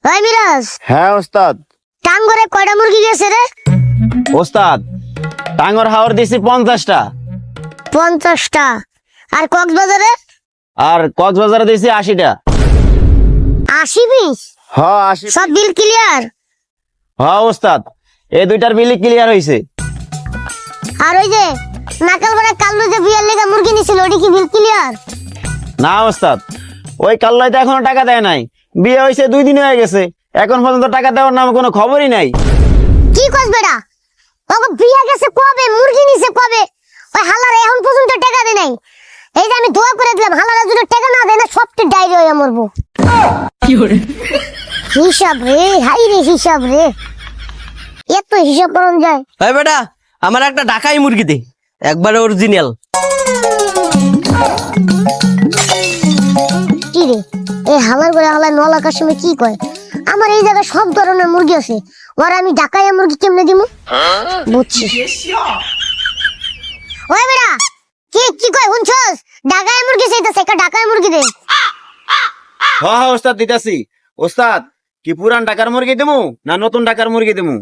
ভাই মিরাজ, হ্যাঁ ওস্তাদ। টাঙ্গরে কয়টা মুরগি গেছে রে? ওস্তাদ টাঙ্গর হাওর দিছি 50টা, 50টা। আর কক্সবাজারে? আর কক্সবাজারে দিছি 80টা। 80 পিস? হ্যাঁ 80। সব বিল ক্লিয়ার? হ্যাঁ ওস্তাদ, এই দুইটার বিলি ক্লিয়ার হইছে। আর ওই যে নাকালপাড়া কাল্লু যে বিয়ার লেগা মুরগি নিছিল, ওটা কি বিল ক্লিয়ার? না ওস্তাদ, ওই কাল্লাইতে এখনো টাকা দেয় নাই। বিয়ে হয়েছে 2 দিন হয়ে গেছে, এখন পর্যন্ত টাকা দেওয়ার নামে কোনো খবরই নাই। কি কস বেটা? ওগো বিয়া গেছে কবে, মুরগি নিছে কবে? ওই হালারে এখন পর্যন্ত টাকা দেয় নাই। এই যে আমি দোয়া করে দিলাম, হালারা যদি টাকা না দেয় না সবটি ডায়রি হয়ে মরবো। কি করে? হিসাব রে, হাই রে হিসাব রে, এত হিসাব করন যায়? ভাই বেটা, আমার একটা ঢাকাই মুরগি দে, একবারে অরিজিনাল। কি রে এই হালার করে হালার নলা কাশমে কি কয়? আমার এই জায়গায় সব ধরনের মুরগি আছে, ওর আমি ঢাকাইয়া মুরগি কেমনে দিমু? বুঝছি। ওই বেটা, কি কয় শুনছস? ঢাকাইয়া মুরগি চাইতাছে, একটা ঢাকাইয়া মুরগি দে। হ্যাঁ হ্যাঁ ওস্তাদ দিতাছি। ওস্তাদ কি পুরান টাকার মুরগি দেবো না নতুন টাকার মুরগি দেবো?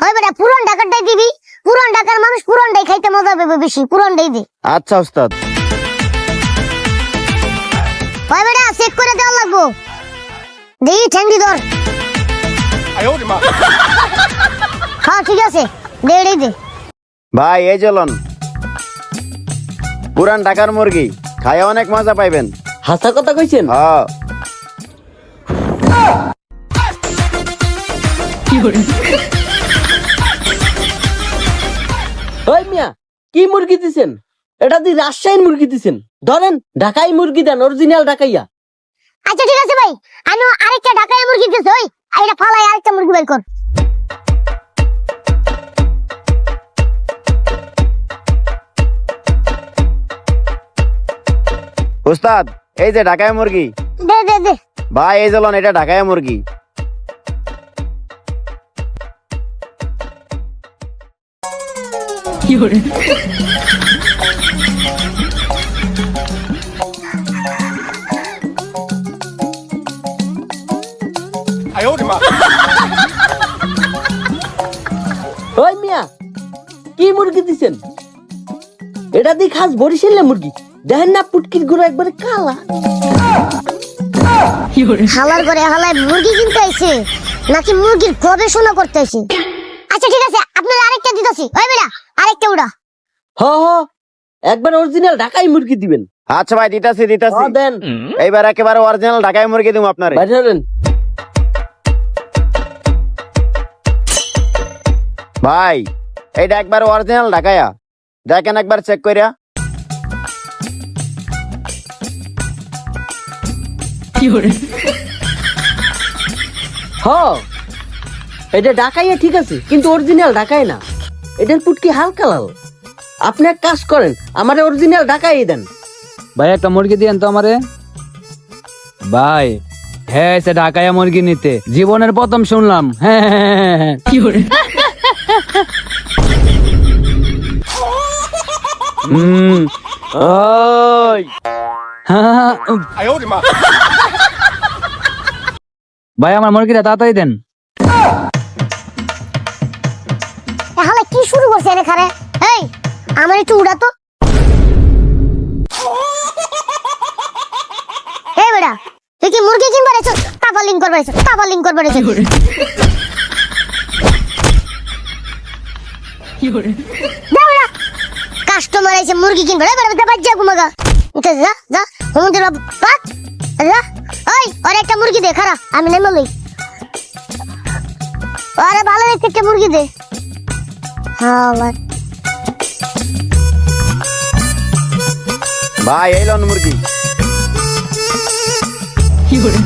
ওই বেটা পুরান ঢাকারটাই দিবি, পুরান ঢাকার মানুষ পুরানটাই খাইতে মজা পাবে বেশি, পুরানটাই দে। আচ্ছা ওস্তাদ। ওই বেটা চেক করে দেওয়া লাগবো, দেখি ঠ্যাংটি ধর। হ্যাঁ ঠিক আছে, দে এটাই দে। ভাই এই চলন, পুরান টাকার মুরগি খায় অনেক মজা পাইবেন। হাসা কথা কইছেন? হ্যাঁ। কি করে? ওই মিয়া, কি মুরগি দিছেন? এটা দি রাজশাহীর মুরগি দিছেন। ধরেন ঢাকাই মুরগি দেন, অরিজিনাল ঢাকাইয়া। আচ্ছা ঠিক আছে ভাই, আমি আরেকটা ঢাকাইয়া মুরগি দিতেছি, ওই এটা ফালাই আরেকটা মুরগি বের কর। ওস্তাদ এই যে ঢাকায় মুরগি। দে দে দে। ভাই এই চলন, এটা ঢাকায় মুরগি। কি করে? ওই মিয়া, কি মুরগি দিছেন? এটা দি খাস বরিশালের মুরগি, দেখেন না পুটকির গুঁড়ো একবারে কালা। হালার করে হালায় মুরগি কিনতে আইছে নাকি মুরগির গবেষণা করতে আইছে? আচ্ছা ঠিক আছে, আপনার আরেকটা দিতেছি। ওই বেটা আরেকটা উড়া। হ হ, একবার অরিজিনাল ঢাকাই মুরগি দিবেন। আচ্ছা ভাই দিতাছি দিতাছি। দেন এইবার একেবারে অরিজিনাল ঢাকায় মুরগি দেবো আপনারে। বাইরেন। ভাই এইটা একবার অরিজিনাল ঢাকায়া, দেখেন একবার চেক কইরা। কি করে? হ, এটা ঢাকাইয়া ঠিক আছে, কিন্তু অরিজিনাল ঢাকাই না। এটার পুটকি হালকা লাল। আপনি এক কাজ করেন, আমার অরিজিনাল ঢাকাই দেন। ভাই একটা মুরগি দিয়েন তো আমারে। ভাই হ্যাঁ, সে ঢাকায় মুরগি নিতে জীবনের প্রথম শুনলাম। হ্যাঁ কি করে? ওই ভাই আমার মুরগিটা তাড়াতাড়ি দেন। হালা কি শুরু করছে এনে খারে? এই আমার একটু উড়া তো। এই বেটা তুই কি মুরগি কিনবার এসেছ? টাফালিং করবার এসেছ, টাফালিং করবার এসেছ। কি করে? কাস্টমার এসে মুরগি কিনবার, এই বেটা বাজ্জা ঘুমাগা। উঠে যা যা হুমুদের বাপ যা। ওই ওর একটা মুরগি দে, খারাপ আমি নেমে লই। আরে ভালো দেখতে একটা মুরগি দে। হ্যাঁ ভাই এই লন মুরগি। কি করে?